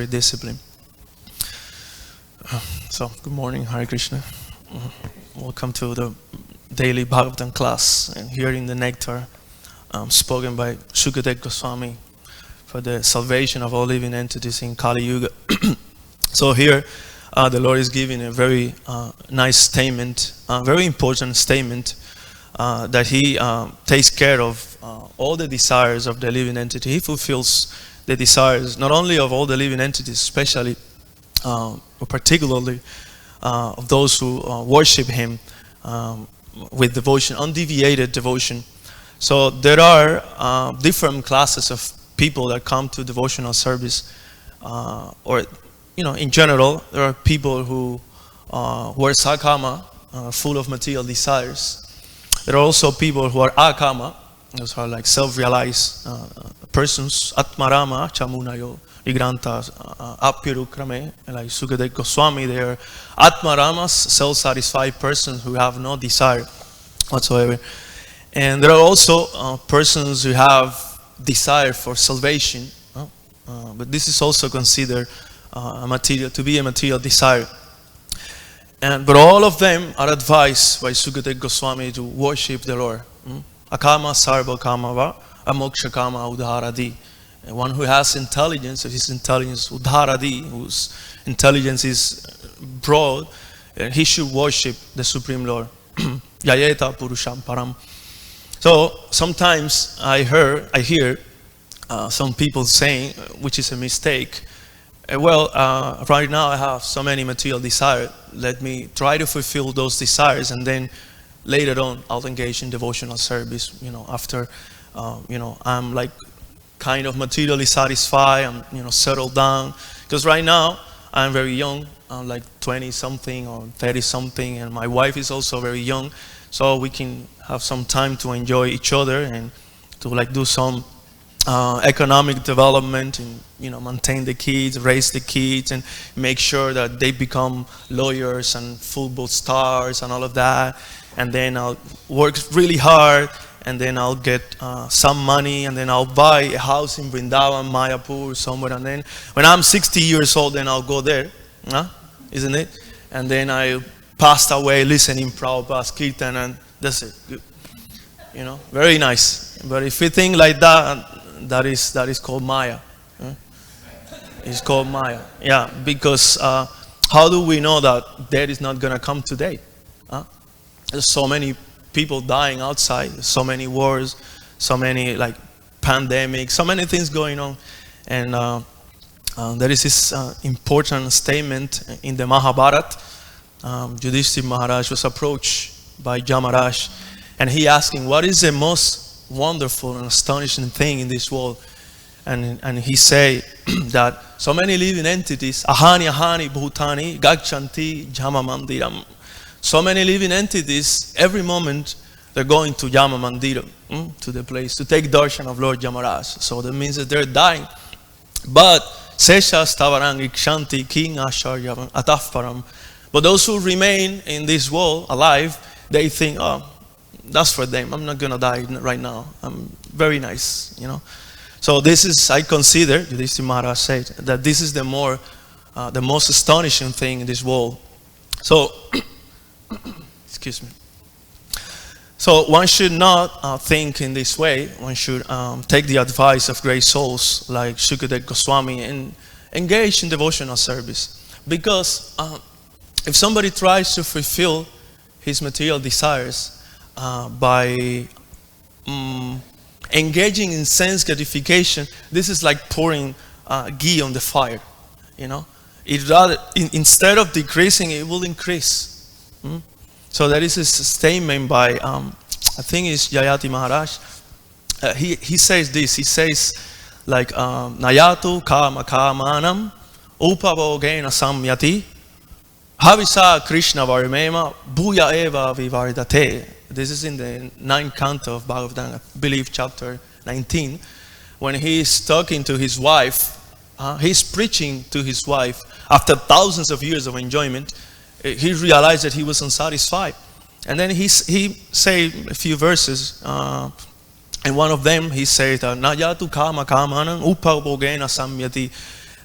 very disciplined. So, good morning, Hare Krishna. Welcome to the daily Bhagavatam class, and here in the Nectar, spoken by Shukadev Goswami for the salvation of all living entities in Kali Yuga. So here, the Lord is giving a very nice statement, very important statement, that He takes care of all the desires of the living entity. He fulfills the desires not only of all the living entities, especially or particularly of those who worship Him with devotion, undeviated devotion. So there are different classes of people that come to devotional service, or in general, there are people who are sakama, full of material desires. There are also people who are akama, those are like self-realized persons, atmarama, chamunayo, Ligranta, Apirukrame, like Sukadeva Goswami. They are atmaramas, self-satisfied persons who have no desire whatsoever. And there are also persons who have desire for salvation, but this is also considered to be a material desire. But all of them are advised by Sukadeva Goswami to worship the Lord. Akama sarva kamava, amoksha kama udharadi. One who has intelligence, his intelligence udharadi, whose intelligence is broad, he should worship the Supreme Lord. Yayeta purusham param. So sometimes I hear some people saying, which is a mistake, right now I have so many material desires, let me try to fulfill those desires, and then later on I'll engage in devotional service, after I'm like kind of materially satisfied, I'm settled down. Because right now I'm very young, I'm like 20 something or 30 something, and my wife is also very young, so we can have some time to enjoy each other and to like do some economic development, and maintain the kids, raise the kids, and make sure that they become lawyers and football stars and all of that. And then I'll work really hard, and then I'll get some money, and then I'll buy a house in Vrindavan, Mayapur, somewhere. And then when I'm 60 years old, then I'll go there, isn't it? And then I passed away listening Prabhupada's kirtan, and that's it. Good. Very nice. But if you think like that, that is called Maya. It's called Maya. Yeah, because how do we know that death is not going to come today? There's so many people dying outside, so many wars, so many like pandemics, so many things going on. And there is this important statement in the Mahabharata. Yudhishthira Maharaj was approached by Jamaraj, and he asking, what is the most wonderful and astonishing thing in this world? And he say that so many living entities, ahani bhutani gachanti jama mandiram. So many living entities, every moment they're going to Yama Mandiram, to the place to take darshan of Lord Yamaraj. So that means that they're dying. But Sesha Stavarang Ikshanti King Asharyavam Atafparam. But those who remain in this world alive, they think, that's for them. I'm not gonna die right now. I'm very nice, So this is, I consider, Yudhishthira Maharaj said, that this is the most astonishing thing in this world. So, excuse me. So one should not think in this way. One should take the advice of great souls like Sukadeva Goswami and engage in devotional service. Because if somebody tries to fulfill his material desires by engaging in sense gratification, this is like pouring ghee on the fire. It rather, instead of decreasing, it will increase. So there is a statement by, I think it's Jayati Maharaj. He says this. He says like, Nayatu kama kamanam upavogena samyati havisa Krishna varimema bhuya eva vivardate. This is in the 9th canto of Bhagavatam, I believe chapter 19. When he is talking to his wife, he's preaching to his wife after thousands of years of enjoyment. He realized that he was unsatisfied. And then he said a few verses, and one of them he said, Najatu kama kamanam upabogena samyati.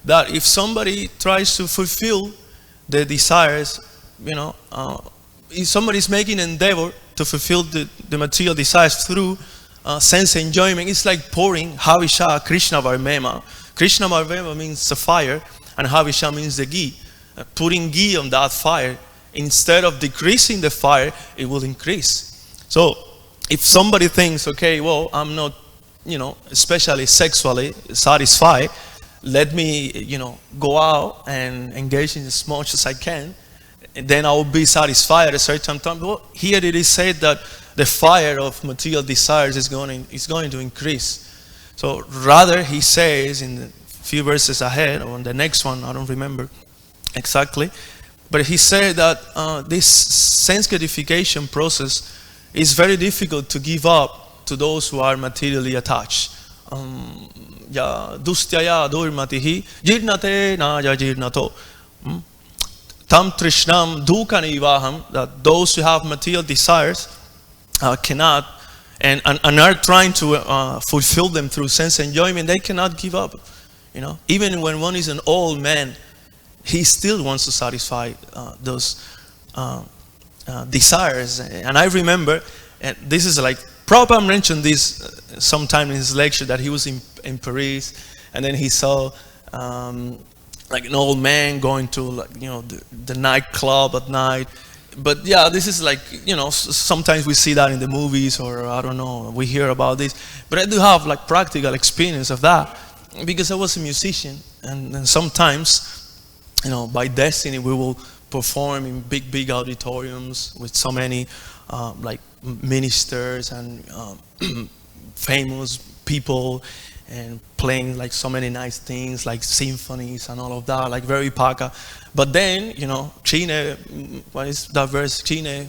that if somebody tries to fulfill the desires, if somebody is making an endeavor to fulfill the material desires through sense enjoyment, it's like pouring Havisha Krishna Varmema. Krishna Varmema means the fire, and Havisha means the ghee. Putting ghee on that fire, instead of decreasing the fire, it will increase. So if somebody thinks, okay, well, I'm not, especially sexually satisfied, let me, go out and engage in as much as I can, and then I will be satisfied at a certain time. Well, here it is said that the fire of material desires is going to increase. So rather, he says in the few verses ahead, or in the next one, I don't remember exactly, but he said that this sense gratification process is very difficult to give up to those who are materially attached. Dustyaya durmatihi jirnate na jirnato. Tam trishnam dukanivaham, that those who have material desires cannot and are trying to fulfill them through sense enjoyment, they cannot give up. Even when one is an old man, he still wants to satisfy those desires. And I remember, and this is like, Prabhupada mentioned this sometime in his lecture, that he was in Paris, and then he saw like an old man going to the nightclub at night. But yeah, this is like, sometimes we see that in the movies, or I don't know, we hear about this. But I do have like practical experience of that, because I was a musician, and sometimes, by destiny, we will perform in big auditoriums with so many like ministers and famous people, and playing like so many nice things like symphonies and all of that, like very paka. But then, Chine, what is that verse? Chine,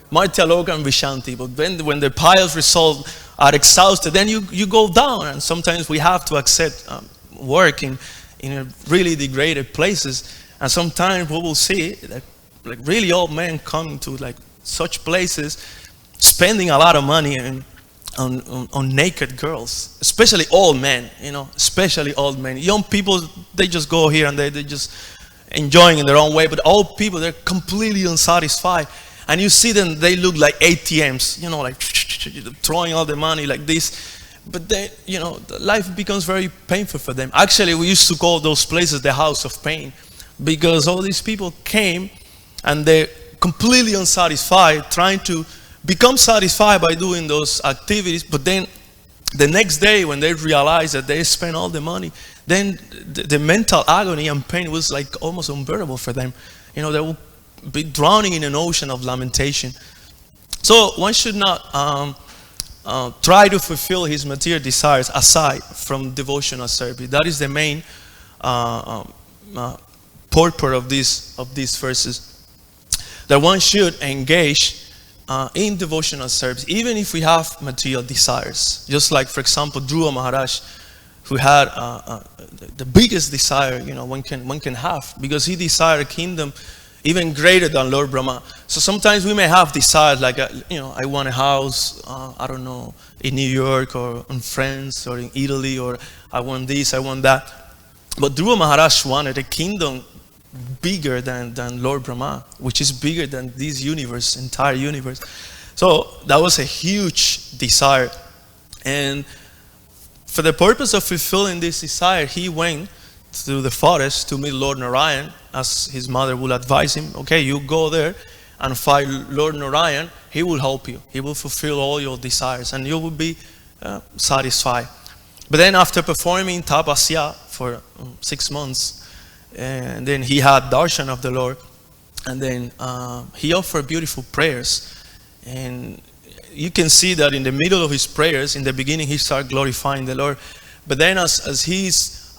Martya Lokam Vishanti. But when the pious results are exhausted, then you go down, and sometimes we have to accept work in really degraded places. And sometimes we will see that like really old men coming to like such places, spending a lot of money on naked girls, especially old men, especially old men. Young people, they just go here and they just enjoying in their own way, but old people, they're completely unsatisfied. And you see them, they look like ATMs, like throwing all the money like this. But then, life becomes very painful for them. Actually, we used to call those places the house of pain, because all these people came and they're completely unsatisfied, trying to become satisfied by doing those activities. But then the next day, when they realize that they spent all the money, then the mental agony and pain was like almost unbearable for them. They will be drowning in an ocean of lamentation. So one should not try to fulfill his material desires aside from devotional service. That is the main purport of these verses. That one should engage in devotional service, even if we have material desires. Just like, for example, Dhruva Maharaj, who had the biggest desire one can have, because he desired a kingdom even greater than Lord Brahma. So sometimes we may have desires like, I want a house, I don't know, in New York or in France or in Italy, or I want this, I want that. But Dhruva Maharaj wanted a kingdom bigger than Lord Brahma, which is bigger than this universe, entire universe. So that was a huge desire. And for the purpose of fulfilling this desire, he went to the forest to meet Lord Narayan, as his mother will advise him. Okay, you go there and find Lord Narayan. He will help you. He will fulfill all your desires, and you will be satisfied. But then after performing tapasya for 6 months, and then he had darshan of the Lord, and then he offered beautiful prayers. And you can see that in the middle of his prayers, in the beginning, he started glorifying the Lord. But then as he's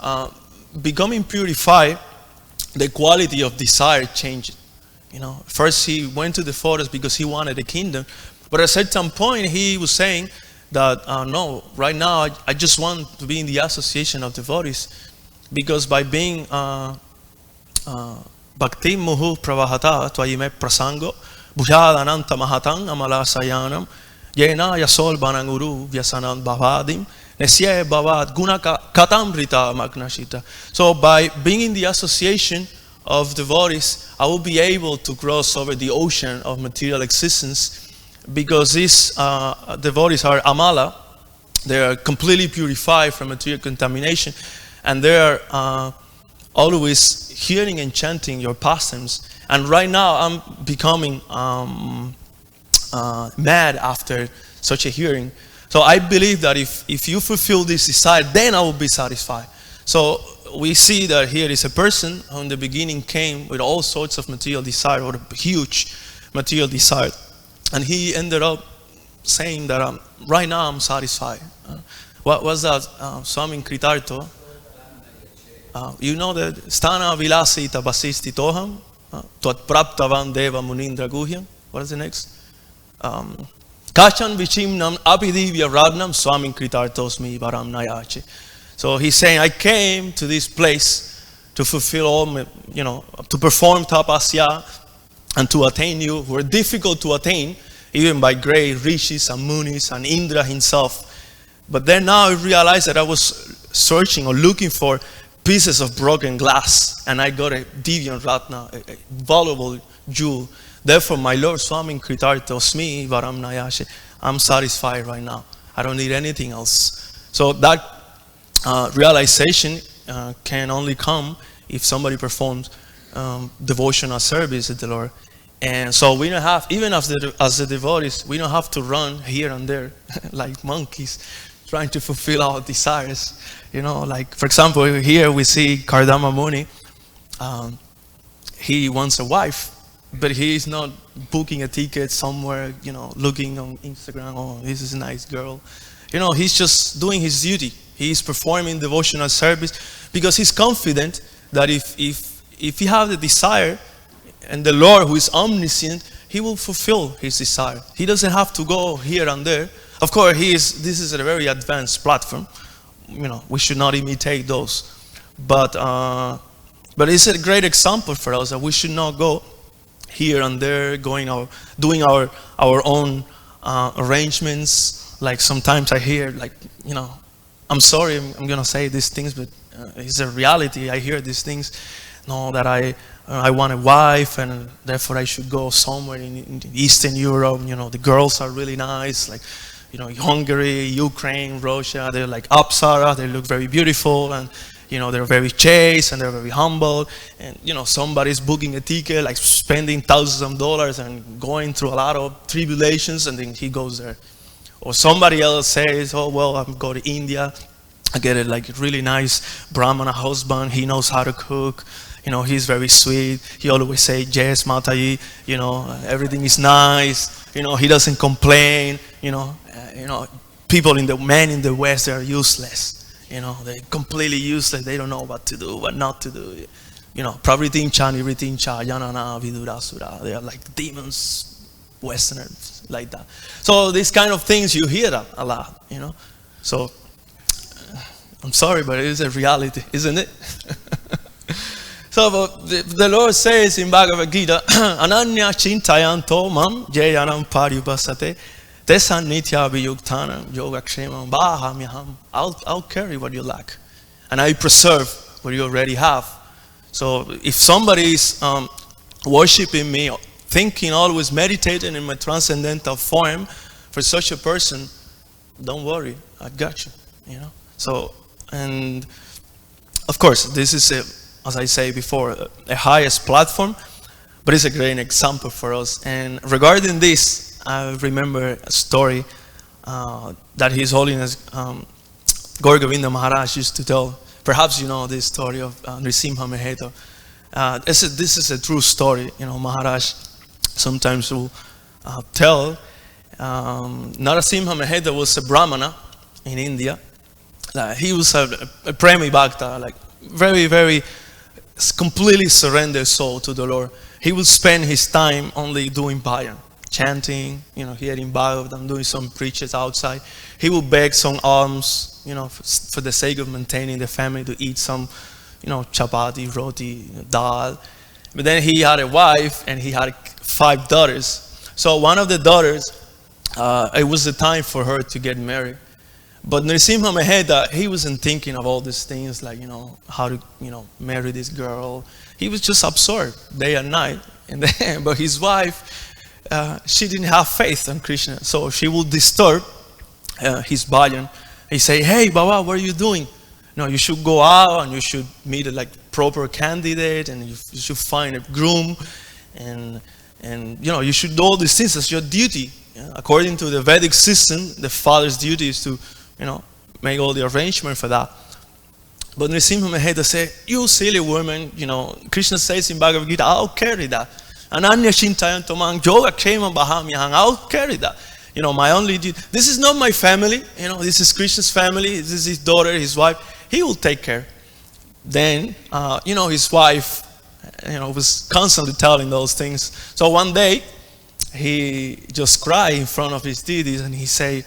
becoming purified, the quality of desire changed. First he went to the forest because he wanted a kingdom. But at a certain point, he was saying that, no, right now I just want to be in the association of devotees. Because by being bhakti muhu pravahata tvayime prasango bhujadananta mahatang amala sayanam yena yasol bananguru vyasanam bhavadim Nesye Bhavat Guna Katamrita Magnashita. So by being in the association of devotees, I will be able to cross over the ocean of material existence, because these devotees are Amala. They are completely purified from material contamination, and they are always hearing and chanting your pastimes. And right now I'm becoming mad after such a hearing. So I believe that if you fulfill this desire, then I will be satisfied. So we see that here is a person who in the beginning came with all sorts of material desire, or a huge material desire. And he ended up saying that right now I'm satisfied. What was that? Swami Kritarto. You know that Stana Vilasi Tabasisti Toham, Tuat Praptavan Deva Munindra Guhyam. What is the next? Kachan Vichimnam Abhidivya Radnam Swami Kritartosmi Varam Nayache. So he's saying, I came to this place to fulfill all my, to perform tapasya and to attain you, who are difficult to attain, even by great rishis and munis and Indra himself. But then now I realized that I was searching or looking for pieces of broken glass, and I got a Divyan Ratna, a valuable jewel. Therefore, my Lord Swami Kritartosmi Varam Nayashe, I'm satisfied right now. I don't need anything else. So that realization can only come if somebody performs devotional service at the Lord. And so we don't have, even as the devotees, we don't have to run here and there like monkeys trying to fulfill our desires. Like for example, here we see Kardama Muni. He wants a wife, but he is not booking a ticket somewhere, looking on Instagram, oh, this is a nice girl. He's just doing his duty. He's performing devotional service because he's confident that if he have the desire, and the Lord, who is omniscient, he will fulfill his desire. He doesn't have to go here and there. Of course, this is a very advanced platform. We should not imitate those. But it's a great example for us that we should not go here and there, doing our own arrangements. Like sometimes I hear, I'm sorry, I'm going to say these things, but it's a reality. I hear these things. No, that I want a wife, and therefore I should go somewhere in Eastern Europe. The girls are really nice, like, Hungary, Ukraine, Russia. They're like Apsara. They look very beautiful, and they're very chaste and they're very humble. And somebody's booking a ticket, like spending thousands of dollars and going through a lot of tribulations, and then he goes there. Or somebody else says, oh well, I'm going to India. I get it, like a really nice Brahmana husband. He knows how to cook. He's very sweet. He always say, yes, Mataji, everything is nice. He doesn't complain. Men in the West, they are useless. They're completely useless. They don't know what to do, what not to do. Pravritincha, Nivritincha, Yanana, Vidurasura. They are like demons, Westerners, like that. So these kind of things, you hear that a lot, So, I'm sorry, but it is a reality, isn't it? So the Lord says in Bhagavad Gita, Ananya chintayanto mam jayanam paribasate tesan nitya viyuktanam yogakshemam bahamyaham. I'll carry what you lack, and I preserve what you already have. So if somebody is worshiping me, thinking, always meditating in my transcendental form, for such a person, don't worry, I got you. So, and of course, this is as I say before, a highest platform, but it's a great example for us. And regarding this, I remember a story that His Holiness Gaur Govinda Maharaj used to tell. Perhaps you know this story of Nrisimha Meheto. This is a true story. Maharaj sometimes will tell. Narasimha Meheto was a Brahmana in India. He was a Premi Bhakta, like very, very completely surrendered soul to the Lord. He would spend his time only doing bhajan, chanting, hearing Bhagavatam, doing some preachers outside. He would beg some alms, for the sake of maintaining the family, to eat some, chapati, roti, dal. But then he had a wife and he had 5 daughters. So one of the daughters, it was the time for her to get married. But Nrsimha Mehta, he wasn't thinking of all these things like, how to, marry this girl. He was just absorbed day and night. And then, but his wife, she didn't have faith in Krishna. So she would disturb his bhajan. He say, hey, Baba, what are you doing? You should go out and you should meet a proper candidate and you should find a groom and you should do all these things as your duty. According to the Vedic system, the father's duty is to make all the arrangement for that. But Nrsimha Mehta said, you silly woman, Krishna says in Bhagavad Gita, I'll carry that. Ananya Shintayanto Mang Yoga Kema Bahamyahang, I'll carry that. My only duty, this is not my family, this is Krishna's family, this is his daughter, his wife, he will take care. Then, his wife, was constantly telling those things. So one day, he just cried in front of his deities and he say,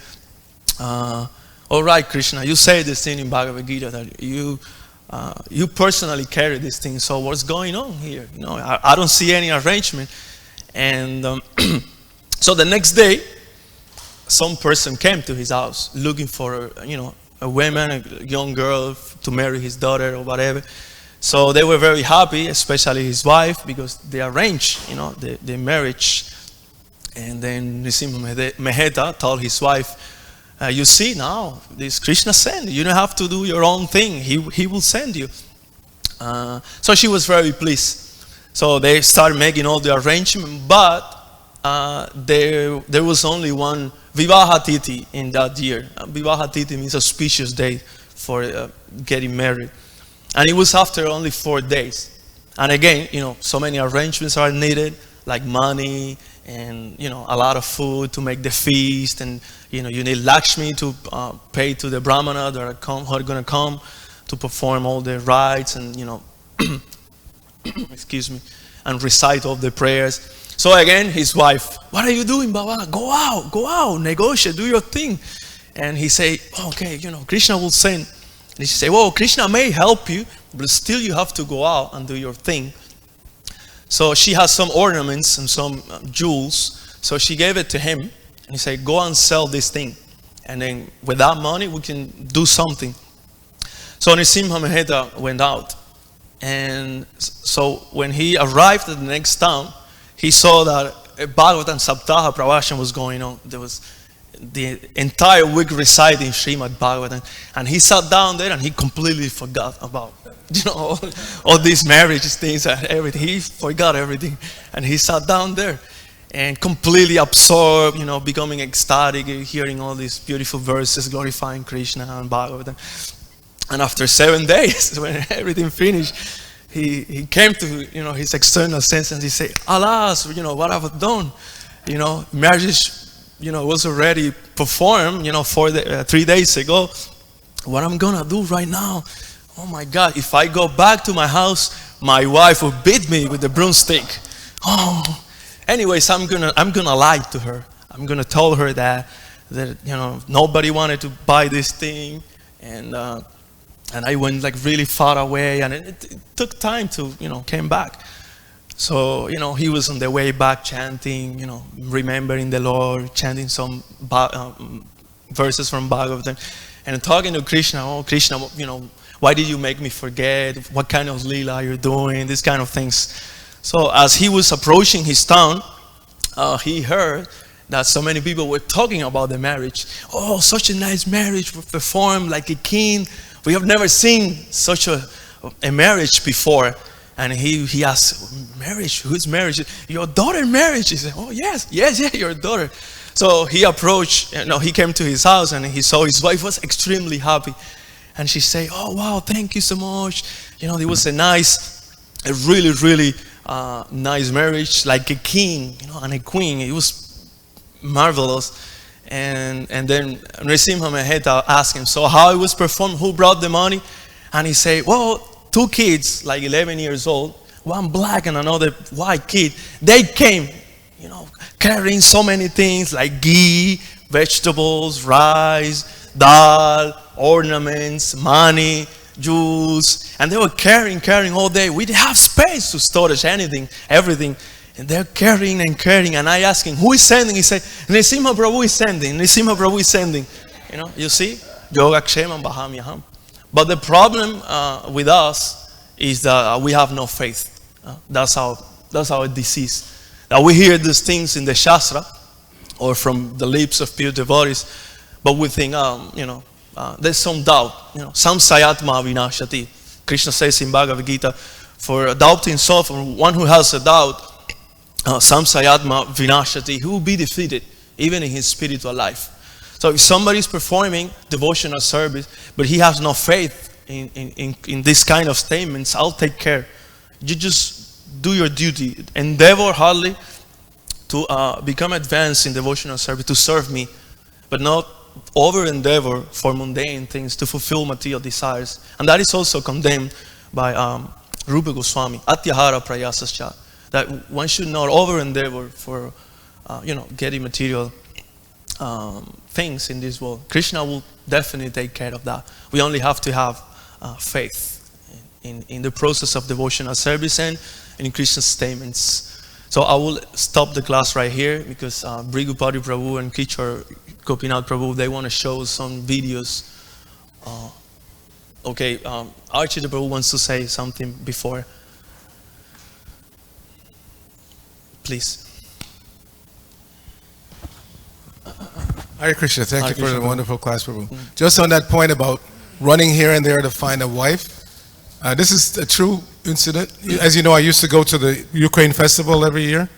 all right, Krishna, you say this thing in Bhagavad Gita that you personally carry this thing. So what's going on here? I don't see any arrangement. And so the next day, some person came to his house looking for, a woman, a young girl to marry his daughter or whatever. So they were very happy, especially his wife, because they arranged, the marriage. And then Nrsimha Mehta told his wife, you see now, this Krishna sent you. You don't have to do your own thing. He will send you. So she was very pleased. So they started making all the arrangement, but there was only one Vivaha Tithi in that year. Vivaha Tithi means auspicious day for getting married. And it was after only 4 days. And again, so many arrangements are needed, like money, and a lot of food to make the feast, and you need Lakshmi to pay to the Brahmana that are going to come to perform all the rites and excuse me, and recite all the prayers. So again, his wife, what are you doing, Baba? Go out, negotiate, do your thing. And he say, okay, Krishna will send. And she say, well, Krishna may help you, but still you have to go out and do your thing. So she has some ornaments and some jewels. So she gave it to him. And he said, go and sell this thing. And then with that money, we can do something. So Nrsimha Mehta went out. And so when he arrived at the next town, he saw that a Bhagavatam Saptaha Pravashan was going on. There was the entire week reciting Srimad Bhagavatam. And he sat down there and he completely forgot about all these marriages things and everything. He forgot everything. And he sat down there and completely absorbed, becoming ecstatic, hearing all these beautiful verses glorifying Krishna and Bhagavatam. And after 7 days, when everything finished, he came to his external sense and he said, alas, what have I done? Marriage was already performed 3 days ago. What I'm gonna do right now? Oh my God, if I go back to my house, my wife will beat me with the broomstick. Anyways, I'm gonna lie to her. I'm gonna tell her that nobody wanted to buy this thing, and I went really far away, and it took time to came back. So he was on the way back chanting, remembering the Lord, chanting some verses from Bhagavatam, and talking to Krishna. Oh Krishna, why did you make me forget? What kind of lila are you doing? These kind of things. So as he was approaching his town, he heard that so many people were talking about the marriage. Oh, such a nice marriage, performed like a king. We have never seen such a marriage before. And he asked, marriage? Whose marriage? Your daughter's marriage. He said, oh yes, your daughter. So he approached, he came to his house and he saw his wife was extremely happy. And she said, oh wow, thank you so much. It was a really, really nice marriage, like a king, and a queen. It was marvelous. And then Nrsimha Mehta asked him, so how it was performed, who brought the money? And he said, well, 2 kids, like 11 years old, one black and another white kid, they came, carrying so many things like ghee, vegetables, rice, dal, ornaments, money, jewels, and they were carrying all day. We didn't have space to storage everything. And they're carrying, and I asked him, who is sending? He said, Nrsimha Prabhu is sending. You see? Yogakshemam Bahamyaham. But the problem with us is that we have no faith. That's our disease. That we hear these things in the Shastra or from the lips of pure devotees, but we think, there's some doubt. Samsayatma vinashati. Krishna says in Bhagavad Gita, for doubting soul, for one who has a doubt, samsayatma vinashati, he will be defeated even in his spiritual life. So if somebody is performing devotional service, but he has no faith in this kind of statements, I'll take care. You just do your duty. Endeavor hardly to become advanced in devotional service, to serve me, but not over endeavor for mundane things, to fulfill material desires. And that is also condemned by Rupa Goswami, Atyahara Prayasascha, that one should not over endeavor for getting material things in this world. Krishna will definitely take care of that. We only have to have faith in the process of devotional service and in Krishna's statements. So I will stop the class right here because Brigupati Prabhu and Kichor Gopinath Prabhu, they want to show some videos. Archie Prabhu wants to say something before. Please. Hare Krishna, thank you for the wonderful class, Prabhu. Just on that point about running here and there to find a wife, this is a true incident. As you know, I used to go to the Ukraine festival every year,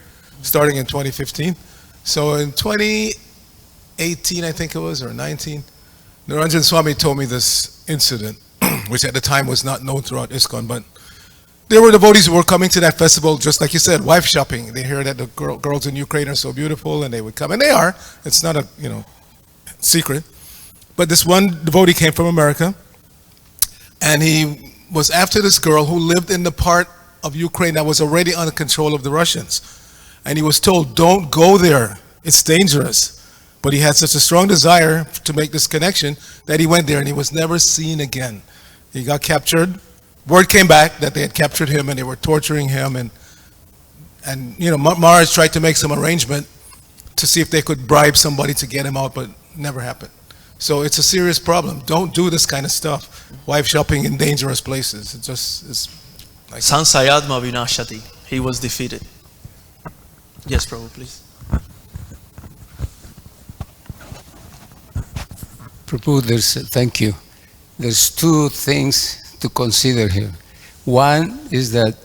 starting in 2015. So in 2018, I think it was, or 19, Niranjan Swami told me this incident, which at the time was not known throughout ISKCON, but there were devotees who were coming to that festival, just like you said, wife shopping. They hear that the girls in Ukraine are so beautiful, and they would come, and they are. It's not a secret. But this one devotee came from America, and he was after this girl who lived in the part of Ukraine that was already under control of the Russians. And he was told, don't go there, it's dangerous. But he had such a strong desire to make this connection that he went there, and he was never seen again. He got captured. Word came back that they had captured him and they were torturing him, and Maharaj tried to make some arrangement to see if they could bribe somebody to get him out, but never happened. So it's a serious problem. Don't do this kind of stuff. Wife shopping in dangerous places. It just is like Sansayadma vinashati. He was defeated. Yes, Prabhu, please. Prabhu, thank you. There's two things to consider here. One is that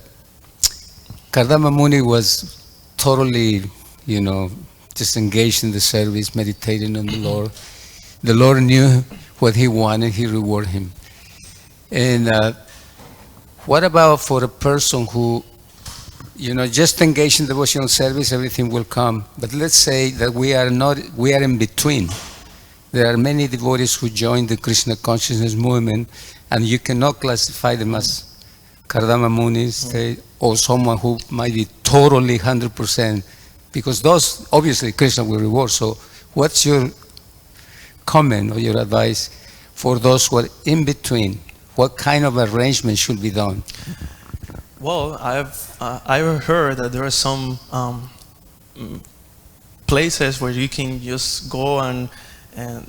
Kardama Muni was totally, just engaged in the service, meditating on the Lord. The Lord knew what he wanted, he rewarded him. And what about for a person who, just engaged in devotional service, everything will come. But let's say that we are in between. There are many devotees who join the Krishna consciousness movement, and you cannot classify them as Kardama Munis or someone who might be totally 100%, because those, obviously, Krishna will reward. So what's your comment or your advice for those who are in between? What kind of arrangement should be done? Well, I've heard that there are some places where you can just go and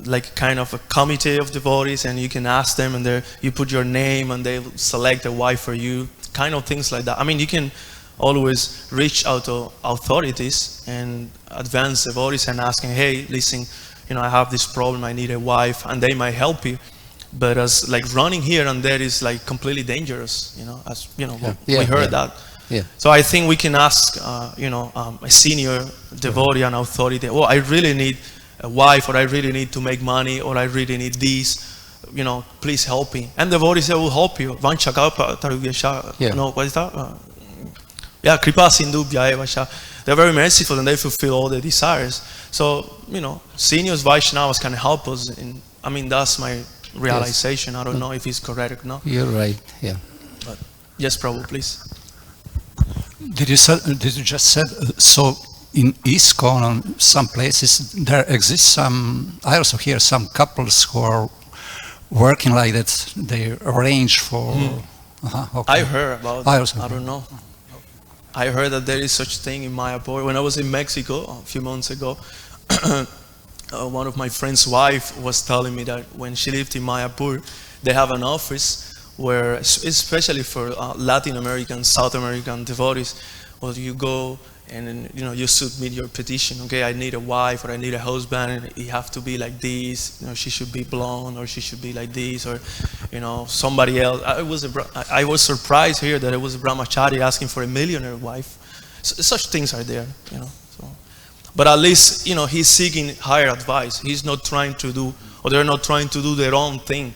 like kind of a committee of devotees, and you can ask them, and you put your name, and they select a wife for you, kind of things like that. I mean, you can always reach out to authorities and advanced devotees and asking, hey, listen, I have this problem, I need a wife, and they might help you. But as like running here and there is like completely dangerous, we heard that. Yeah. So I think we can ask, a senior devotee and authority, oh, I really need a wife, or I really need to make money, or I really need this, please help me. And the devotees will help you. What is that? Kripa Sindhu Vasha. They're very merciful and they fulfill all their desires. So, seniors Vaishnavas can help us. That's my realization. I don't know if it's correct or not. You're right, yeah. But yes, Prabhu, please. Did you just said so? In ISKCON and some places there exists I also hear some couples who are working like that. They arrange for. Okay. I heard about. I don't know. I heard that there is such thing in Mayapur. When I was in Mexico a few months ago, one of my friend's wife was telling me that when she lived in Mayapur, they have an office where, especially for Latin American, South American devotees, where you go and you submit your petition. Okay, I need a wife or I need a husband, and it have to be like this. She should be blonde or she should be like this, or somebody else. I was surprised here that it was a brahmachari asking for a millionaire wife. Such things are there, So. But at least he's seeking higher advice. He's not trying to do, or they're not trying to do their own thing.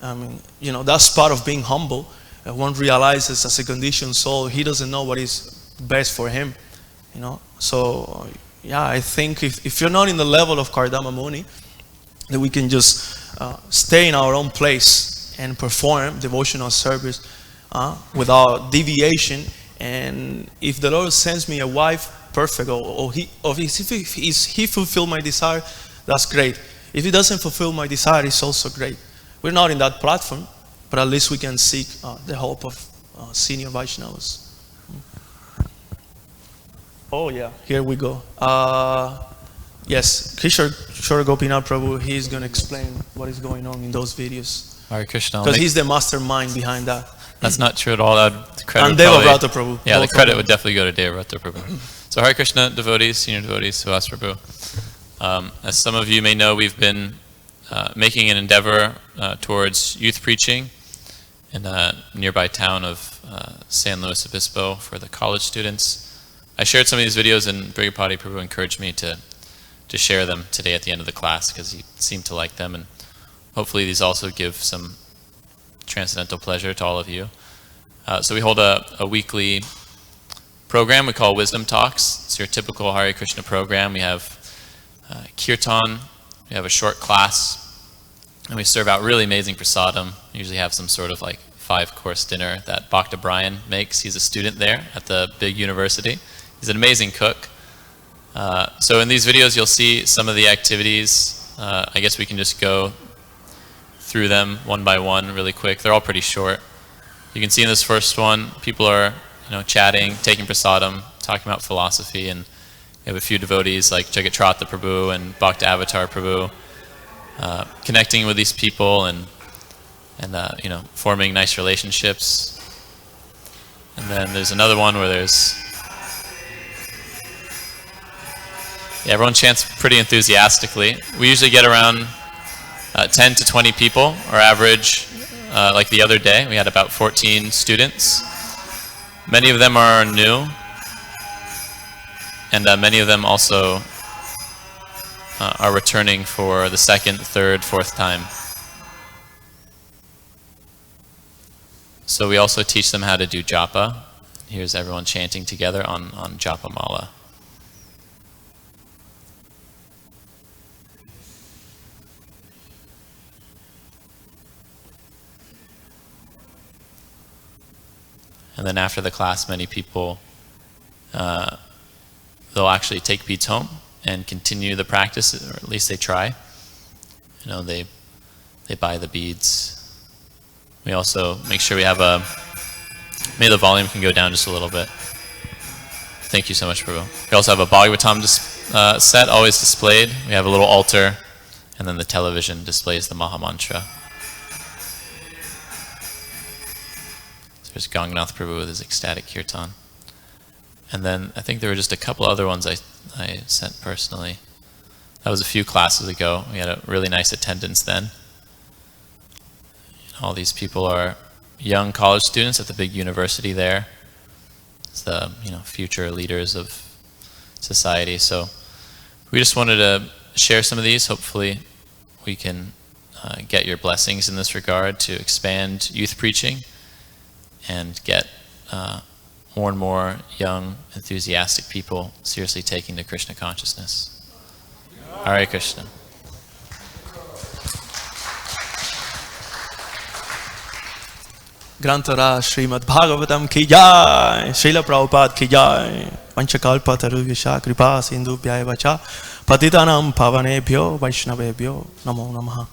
I mean, that's part of being humble. One realizes as a conditioned soul, he doesn't know what is best for him. So yeah, I think if you're not in the level of Kardama Muni, then we can just stay in our own place and perform devotional service without deviation. And if the Lord sends me a wife, perfect. If he fulfill my desire, that's great. If he doesn't fulfill my desire, it's also great. We're not in that platform, but at least we can seek the help of senior Vaishnavas. Oh yeah, here we go. Yes, Kishore Gopinath Prabhu, he's going to explain what is going on in those videos. Hare Krishna. Because he's the mastermind behind that. That's not true at all. The credit And Devavrata Prabhu. Yeah, the credit would definitely go to Devavrata Prabhu. So Hare Krishna devotees, senior devotees, Suhas Prabhu. As some of you may know, we've been making an endeavor towards youth preaching in a nearby town of San Luis Obispo for the college students. I shared some of these videos, and Brigapati Prabhu encouraged me to share them today at the end of the class because he seemed to like them, and hopefully these also give some transcendental pleasure to all of you. So we hold a weekly program we call Wisdom Talks. It's your typical Hare Krishna program. We have kirtan, we have a short class, and we serve out really amazing prasadam. We usually have some sort of like 5-course dinner that Bhakta Brian makes. He's a student there at the big university. He's an amazing cook. So in these videos you'll see some of the activities. I guess we can just go through them one by one really quick. They're all pretty short. You can see in this first one, people are chatting, taking prasadam, talking about philosophy, and we have a few devotees like Jagatrata Prabhu and Bhakta Avatar Prabhu connecting with these people and forming nice relationships. And then there's another one where everyone chants pretty enthusiastically. We usually get around 10 to 20 people. Our average, like the other day, we had about 14 students. Many of them are new, and many of them also are returning for the second, third, fourth time. So we also teach them how to do japa. Here's everyone chanting together on japa mala. And then after the class, many people, they'll actually take beads home and continue the practice, or at least they try. They buy the beads. We also make sure we have maybe the volume can go down just a little bit. Thank you so much, Prabhu. We also have a Bhagavatam set always displayed. We have a little altar, and then the television displays the Maha Mantra. There's Ganganath Prabhu with his ecstatic kirtan. And then I think there were just a couple other ones I sent personally. That was a few classes ago. We had a really nice attendance then. All these people are young college students at the big university there. It's the future leaders of society. So we just wanted to share some of these. Hopefully we can get your blessings in this regard to expand youth preaching and get more and more young, enthusiastic people seriously taking to Krishna consciousness. Hare Krishna. Grantara Srimad Bhagavatam ki jai, Srila Prabhupada ki jai, Panchakalpa Taruvesha Kripa Sindhu Vyaya Vacha, Patitanam Pavanebhyo Vaishnavebhyo Namo Namaha.